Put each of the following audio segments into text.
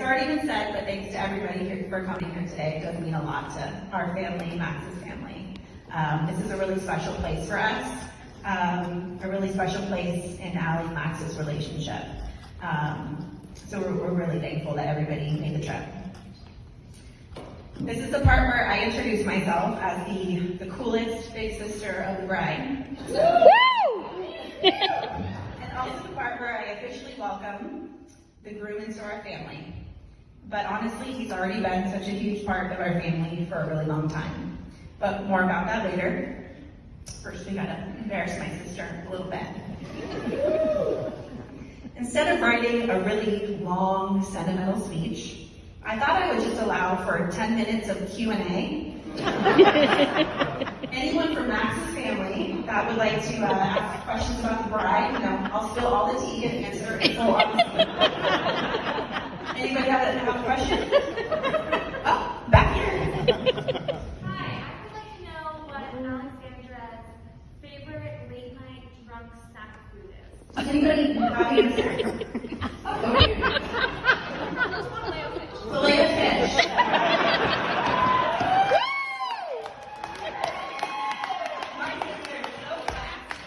already been said, but thanks to everybody here for coming here today. It does mean a lot to our family, Max's family. This is a really special place for us, a really special place in Allie and Max's relationship. So we're really thankful that everybody made the trip. This is the part where I introduce myself as the coolest big sister of the bride. And also the part where I officially welcome the groom into our family. But honestly, he's already been such a huge part of our family for a really long time. But more about that later. First, we gotta embarrass my sister a little bit. Instead of writing a really long, sentimental speech, I thought I would just allow for 10 minutes of Q&A. Anyone from Max's family that would like to ask questions about the bride, I'll spill all the tea and answer in full honesty. Anybody have a question? Oh, back here. Hi, I would like to know what Alexandra's favorite late night drunk snack food is. Does anybody have the answer? Fillet of fish. My sister is so fast.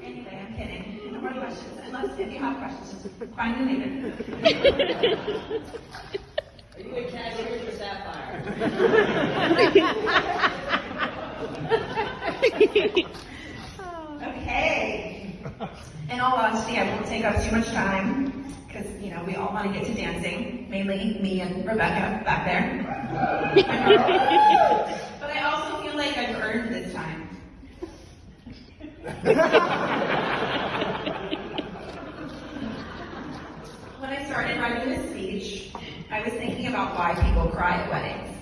Anyway, I'm kidding. No more questions. Unless if you have questions, just find them later. Are you a cashier or Sapphire? Okay. In all honesty, I won't take up too much time because, we all want to get to dancing, mainly me and Rebecca back there. But I also feel like I've earned this time. When I started writing this speech, I was thinking about why people cry at weddings.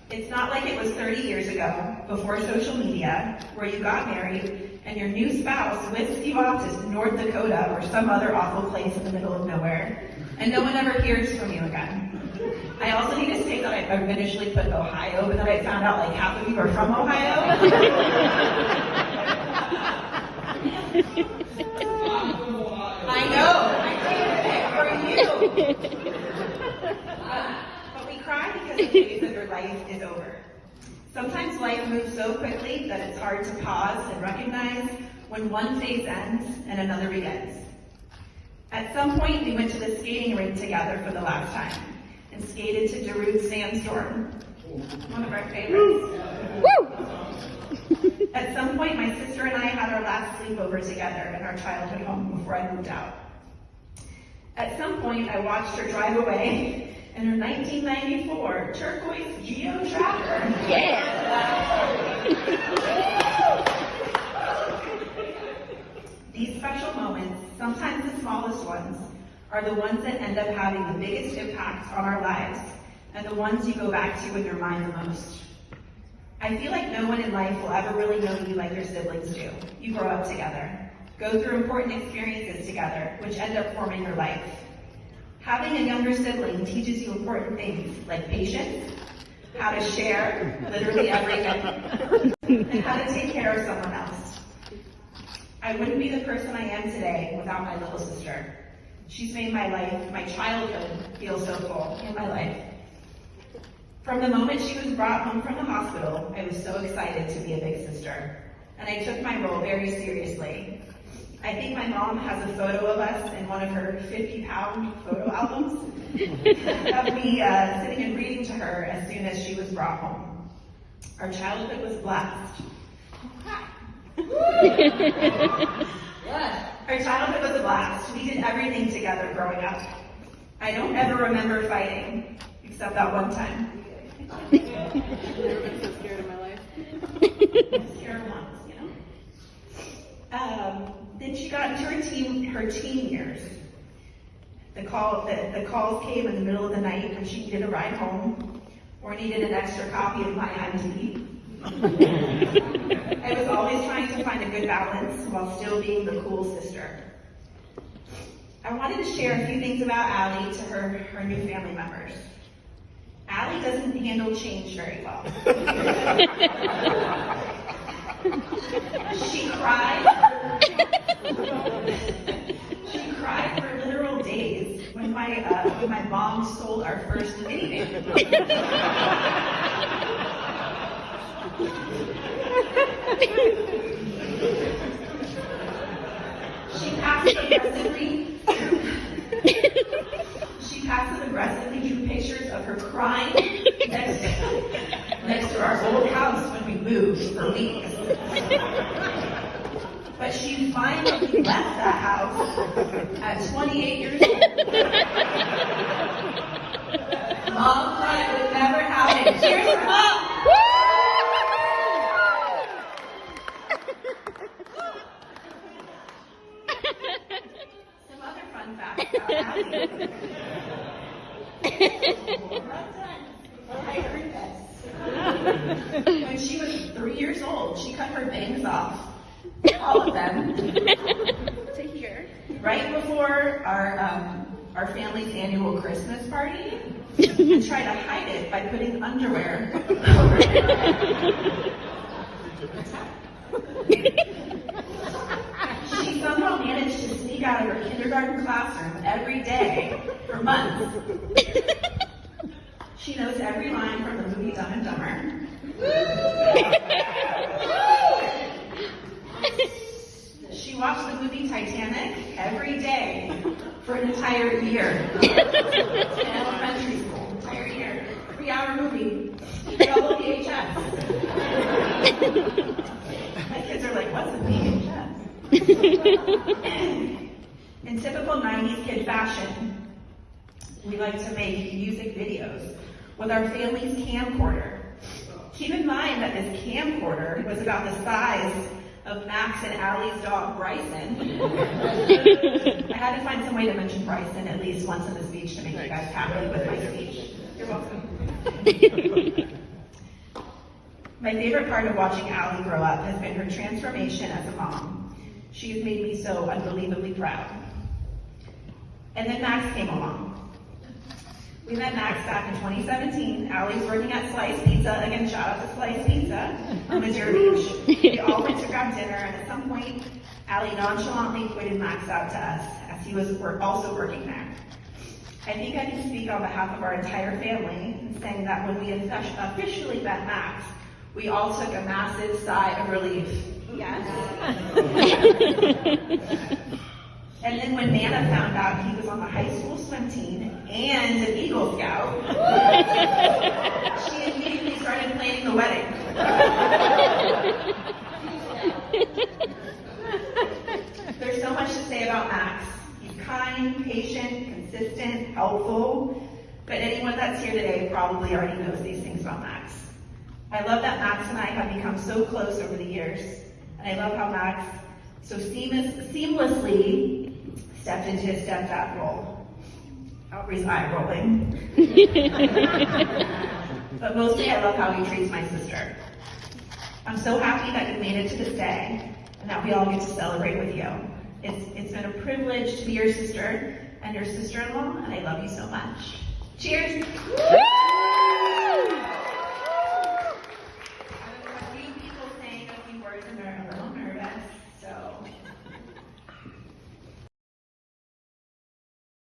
It's not like it was 30 years ago, before social media, where you got married and your new spouse whisked you off to North Dakota or some other awful place in the middle of nowhere, and no one ever hears from you again. I also need to state that I initially put Ohio, but then I found out like half of you are from Ohio. I know, for you. But we cry because the phase of your life is over. Sometimes life moves so quickly that it's hard to pause and recognize when one phase ends and another begins. At some point, we went to the skating rink together for the last time and skated to Darude's Sandstorm, one of our favorites. At some point, my sister and I had our last sleepover together in our childhood home before I moved out. At some point, I watched her drive away in her 1994 turquoise Geo Tracker. Yeah. These special moments, sometimes the smallest ones, are the ones that end up having the biggest impact on our lives, and the ones you go back to in your mind the most. I feel like no one in life will ever really know you like your siblings do. You grow up together, go through important experiences together, which end up forming your life. Having a younger sibling teaches you important things like patience, how to share literally everything, and how to take care of someone else. I wouldn't be the person I am today without my little sister. She's made my life, my childhood, feel so full in my life. From the moment she was brought home from the hospital, I was so excited to be a big sister, and I took my role very seriously. I think my mom has a photo of us in one of her 50-pound photo albums of me sitting and reading to her as soon as she was brought home. Our childhood was blessed. Our childhood was a blast. We did everything together growing up. I don't ever remember fighting, except that one time. I've never been so scared in my life. Scared once, Then she got into her teen years. The calls came in the middle of the night when she needed a ride home or needed an extra copy of my IMDb. I was always trying to find a good balance while still being the cool sister. I wanted to share a few things about Allie to her new family members. Allie doesn't handle change very well. She cried for literal days my mom sold our first dating. She passive aggressively drew pictures of her crying next to our old house when we moved for weeks. But she finally left that house at 28 years old. Mom thought it would never happen. Cheers for Mom! Some other fun facts about Abby. I heard this. When she was 3 years old, she cut her bangs off. All of them. To here. Right before our family's annual Christmas party. And tried to hide it by putting underwear over it. She somehow managed to sneak out of her kindergarten classroom every day for months. She knows every line from the movie Dumb and Dumber. She watched the movie Titanic every day for an entire year. In elementary school, entire year. 3-hour movie. Double VHS. My kids are like, what's a VHS? In typical 90s kid fashion, we like to make music videos with our family's camcorder. Keep in mind that this camcorder was about the size of Max and Allie's dog, Bryson. I had to find some way to mention Bryson at least once in the speech to make you guys happy with my speech. You're welcome. My favorite part of watching Allie grow up has been her transformation as a mom. She has made me so unbelievably proud. And then Max came along. We met Max back in 2017. Allie's working at Slice Pizza. Again, shout out to Slice Pizza on Madeira Beach. We all went to grab dinner, and at some point, Allie nonchalantly pointed Max out to us as he was also working there. I think I can speak on behalf of our entire family in saying that when we officially met Max, we all took a massive sigh of relief. Yes. And then when Nana found out he was on the high school swim team and an Eagle Scout, she immediately started planning the wedding. There's so much to say about Max. He's kind, patient, consistent, helpful, but anyone that's here today probably already knows these things about Max. I love that Max and I have become so close over the years, and I love how Max so seamlessly stepped into his stepdad role. Aubrey's eye rolling. But mostly I love how he treats my sister. I'm so happy that you made it to this day and that we all get to celebrate with you. It's been a privilege to be your sister and your sister-in-law, and I love you so much. Cheers!